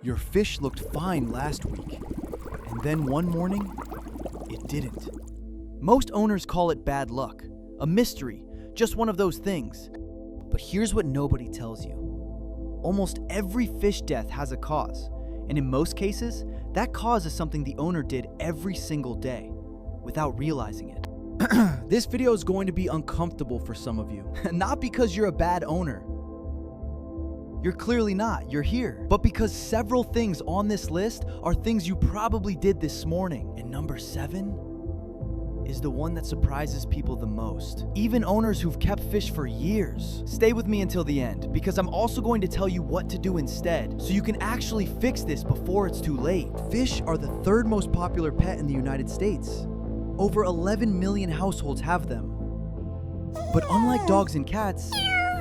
Your fish looked fine last week, and then one morning, it didn't. Most owners call it bad luck, a mystery, just one of those things. But here's what nobody tells you. Almost every fish death has a cause, and in most cases, that cause is something the owner did every single day, without realizing it. This video is going to be uncomfortable for some of you, not because you're a bad owner. You're clearly not, you're here. But because several things on this list are things you probably did this morning. And number 7 is the one that surprises people the most. Even owners who've kept fish for years. Stay with me until the end, because I'm also going to tell you what to do instead, so you can actually fix this before it's too late. Fish are the 3rd most popular pet in the United States. Over 11 million households have them. But unlike dogs and cats,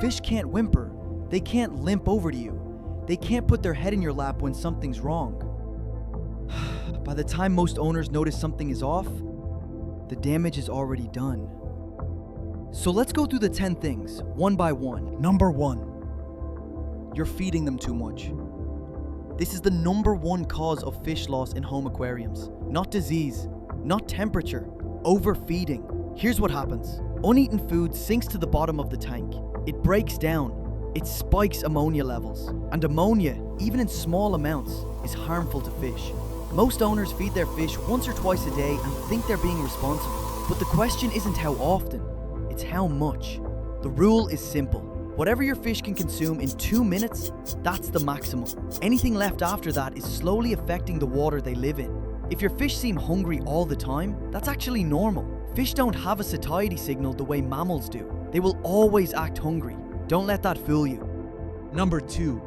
fish can't whimper. They can't limp over to you. They can't put their head in your lap when something's wrong. By the time most owners notice something is off, the damage is already done. So let's go through the 10 things, one by one. Number 1, you're feeding them too much. This is the number 1 cause of fish loss in home aquariums. Not disease, not temperature, overfeeding. Here's what happens. Uneaten food sinks to the bottom of the tank. It breaks down. It spikes ammonia levels. And ammonia, even in small amounts, is harmful to fish. Most owners feed their fish once or twice a day and think they're being responsible. But the question isn't how often, it's how much. The rule is simple. Whatever your fish can consume in 2 minutes, that's the maximum. Anything left after that is slowly affecting the water they live in. If your fish seem hungry all the time, that's actually normal. Fish don't have a satiety signal the way mammals do. They will always act hungry. Don't let that fool you. Number 2.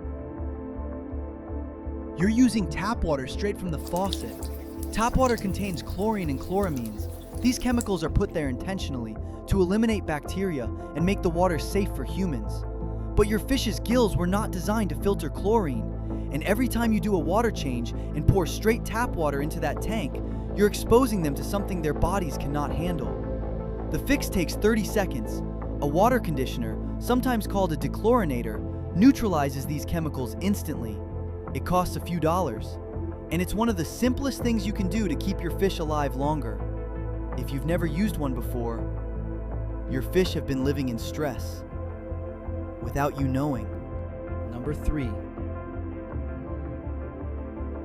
You're using tap water straight from the faucet. Tap water contains chlorine and chloramines. These chemicals are put there intentionally to eliminate bacteria and make the water safe for humans. But your fish's gills were not designed to filter chlorine, and every time you do a water change and pour straight tap water into that tank, you're exposing them to something their bodies cannot handle. The fix takes 30 seconds. A water conditioner, sometimes called a dechlorinator, neutralizes these chemicals instantly. It costs a few dollars, and it's one of the simplest things you can do to keep your fish alive longer. If you've never used one before, your fish have been living in stress without you knowing. Number 3.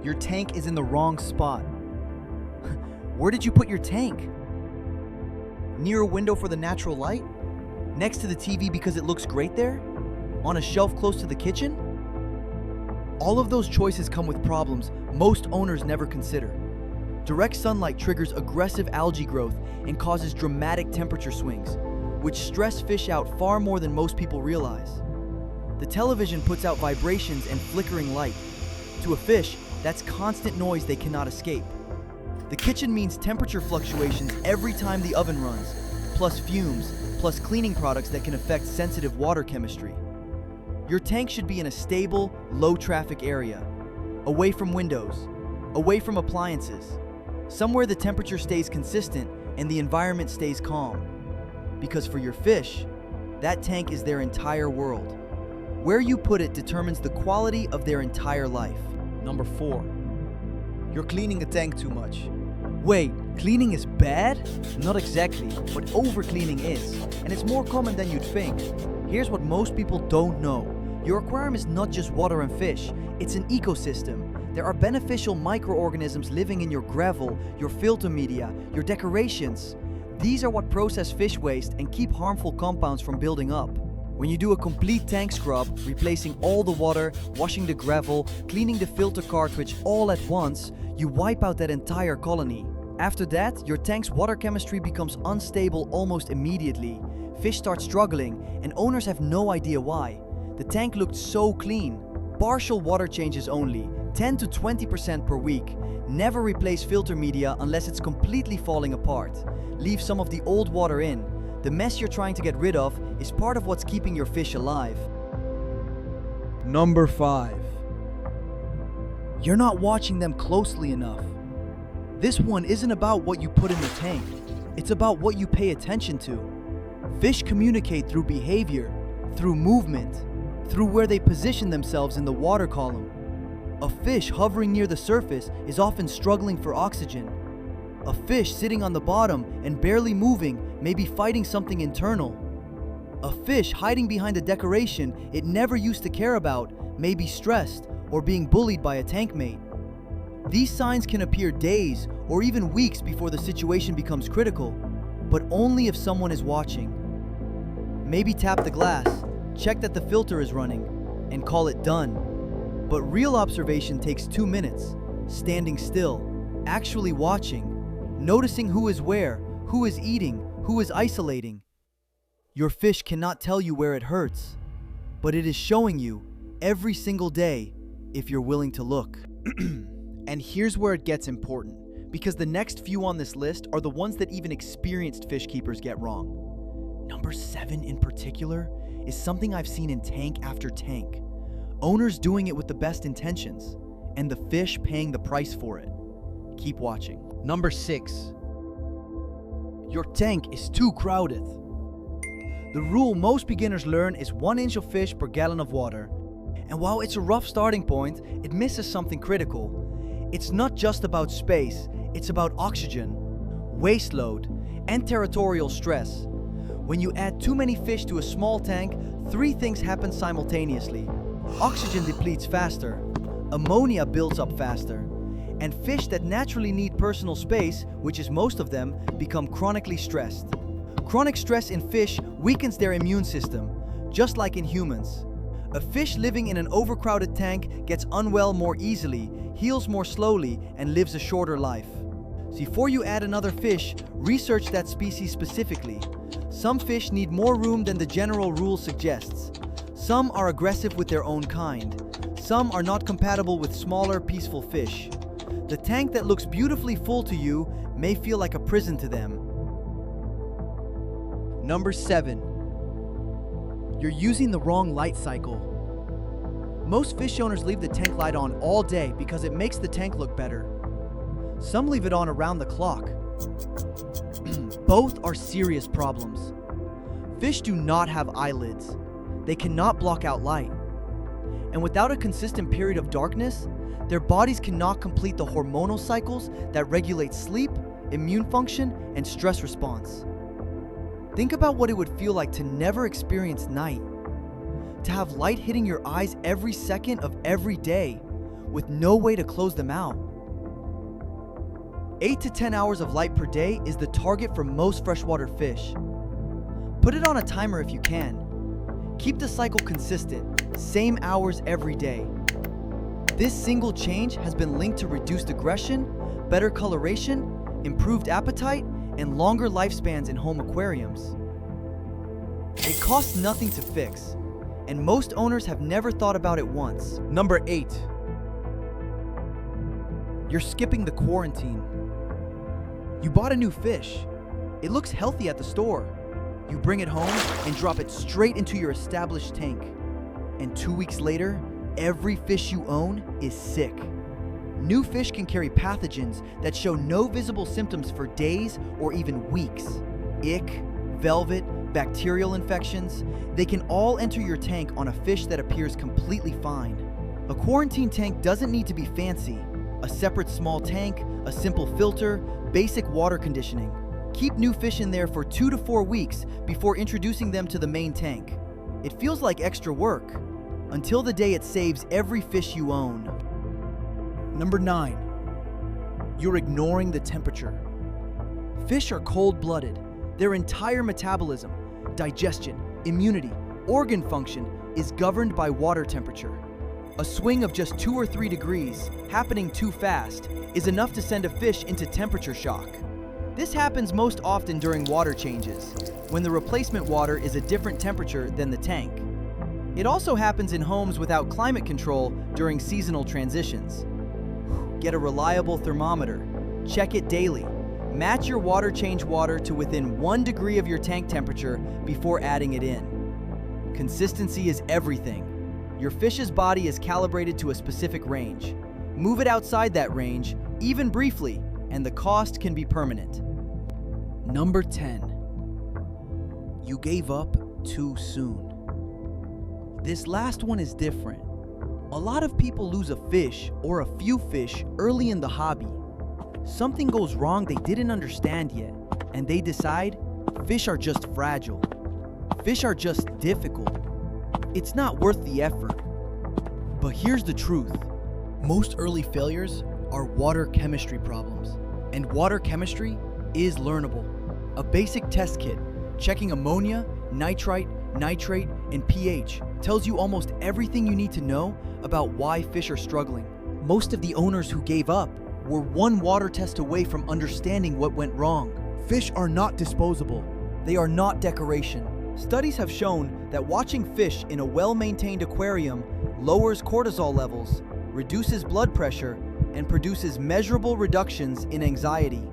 Your tank is in the wrong spot. Where did you put your tank? Near a window for the natural light? Next to the TV because it looks great there? On a shelf close to the kitchen? All of those choices come with problems most owners never consider. Direct sunlight triggers aggressive algae growth and causes dramatic temperature swings, which stress fish out far more than most people realize. The television puts out vibrations and flickering light. To a fish, that's constant noise they cannot escape. The kitchen means temperature fluctuations every time the oven runs, plus fumes, plus cleaning products that can affect sensitive water chemistry. Your tank should be in a stable, low-traffic area, away from windows, away from appliances, somewhere the temperature stays consistent and the environment stays calm. Because for your fish, that tank is their entire world. Where you put it determines the quality of their entire life. Number 4. You're cleaning the tank too much. Wait, cleaning is bad? Not exactly, but overcleaning is, and it's more common than you'd think. Here's what most people don't know. Your aquarium is not just water and fish, it's an ecosystem. There are beneficial microorganisms living in your gravel, your filter media, your decorations. These are what process fish waste and keep harmful compounds from building up. When you do a complete tank scrub, replacing all the water, washing the gravel, cleaning the filter cartridge all at once, you wipe out that entire colony. After that, your tank's water chemistry becomes unstable almost immediately. Fish start struggling, and owners have no idea why. The tank looked so clean. Partial water changes only, 10 to 20% per week. Never replace filter media unless it's completely falling apart. Leave some of the old water in. The mess you're trying to get rid of is part of what's keeping your fish alive. Number 5. You're not watching them closely enough. This one isn't about what you put in the tank. It's about what you pay attention to. Fish communicate through behavior, through movement, through where they position themselves in the water column. A fish hovering near the surface is often struggling for oxygen. A fish sitting on the bottom and barely moving may be fighting something internal. A fish hiding behind a decoration it never used to care about may be stressed or being bullied by a tank mate. These signs can appear days or even weeks before the situation becomes critical, but only if someone is watching. Maybe tap the glass, check that the filter is running, and call it done. But real observation takes 2 minutes, standing still, actually watching, noticing who is where, who is eating, who is isolating. Your fish cannot tell you where it hurts, but it is showing you every single day if you're willing to look. And here's where it gets important, because the next few on this list are the ones that even experienced fish keepers get wrong. Number 7 in particular is something I've seen in tank after tank. Owners doing it with the best intentions, and the fish paying the price for it. Keep watching. Number 6. Your tank is too crowded. The rule most beginners learn is 1 inch of fish per gallon of water. And while it's a rough starting point, it misses something critical. It's not just about space, it's about oxygen, waste load, and territorial stress. When you add too many fish to a small tank, 3 things happen simultaneously. Oxygen depletes faster, ammonia builds up faster, and fish that naturally need personal space, which is most of them, become chronically stressed. Chronic stress in fish weakens their immune system, just like in humans. A fish living in an overcrowded tank gets unwell more easily, heals more slowly, and lives a shorter life. So before you add another fish, research that species specifically. Some fish need more room than the general rule suggests. Some are aggressive with their own kind. Some are not compatible with smaller, peaceful fish. The tank that looks beautifully full to you may feel like a prison to them. Number 7. You're using the wrong light cycle. Most fish owners leave the tank light on all day because it makes the tank look better. Some leave it on around the clock. Both are serious problems. Fish do not have eyelids. They cannot block out light. And without a consistent period of darkness, their bodies cannot complete the hormonal cycles that regulate sleep, immune function, and stress response. Think about what it would feel like to never experience night. To have light hitting your eyes every second of every day, with no way to close them out. 8 to 10 hours of light per day is the target for most freshwater fish. Put it on a timer if you can. Keep the cycle consistent, same hours every day. This single change has been linked to reduced aggression, better coloration, improved appetite, and longer lifespans in home aquariums. It costs nothing to fix, and most owners have never thought about it once. Number 8. You're skipping the quarantine. You bought a new fish. It looks healthy at the store. You bring it home and drop it straight into your established tank. And 2 weeks later, every fish you own is sick. New fish can carry pathogens that show no visible symptoms for days or even weeks. Ick, velvet, bacterial infections, they can all enter your tank on a fish that appears completely fine. A quarantine tank doesn't need to be fancy. A separate small tank, a simple filter, basic water conditioning. Keep new fish in there for 2 to 4 weeks before introducing them to the main tank. It feels like extra work, until the day it saves every fish you own. Number 9. You're ignoring the temperature. Fish are cold-blooded. Their entire metabolism, digestion, immunity, organ function is governed by water temperature. A swing of just 2 or 3 degrees, happening too fast, is enough to send a fish into temperature shock. This happens most often during water changes, when the replacement water is a different temperature than the tank. It also happens in homes without climate control during seasonal transitions. Get a reliable thermometer. Check it daily. Match your water change water to within 1 degree of your tank temperature before adding it in. Consistency is everything. Your fish's body is calibrated to a specific range. Move it outside that range, even briefly, and the cost can be permanent. Number 10. You gave up too soon. This last one is different. A lot of people lose a fish or a few fish early in the hobby. Something goes wrong they didn't understand yet, and they decide fish are just fragile. Fish are just difficult. It's not worth the effort. But here's the truth. Most early failures are water chemistry problems, and water chemistry is learnable. A basic test kit checking ammonia, nitrite, nitrate, and pH tells you almost everything you need to know about why fish are struggling. Most of the owners who gave up were one water test away from understanding what went wrong. Fish are not disposable. They are not decoration. Studies have shown that watching fish in a well-maintained aquarium lowers cortisol levels, reduces blood pressure, and produces measurable reductions in anxiety.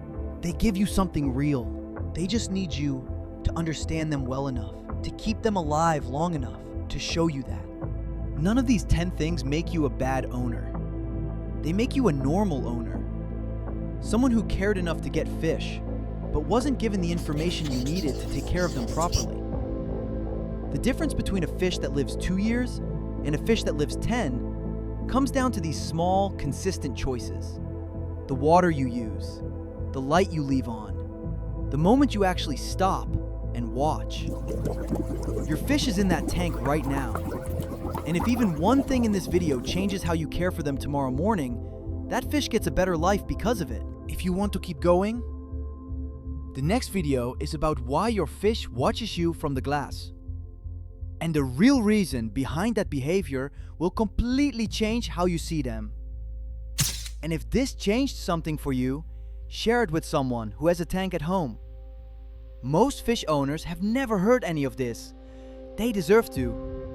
They give you something real. They just need you to understand them well enough, to keep them alive long enough to show you that. None of these 10 things make you a bad owner. They make you a normal owner. Someone who cared enough to get fish, but wasn't given the information you needed to take care of them properly. The difference between a fish that lives 2 years and a fish that lives 10 comes down to these small, consistent choices. The water you use, the light you leave on, the moment you actually stop and watch. Your fish is in that tank right now. And if even one thing in this video changes how you care for them tomorrow morning, that fish gets a better life because of it. If you want to keep going, the next video is about why your fish watches you from the glass. And the real reason behind that behavior will completely change how you see them. And if this changed something for you, share it with someone who has a tank at home. Most fish owners have never heard any of this. They deserve to.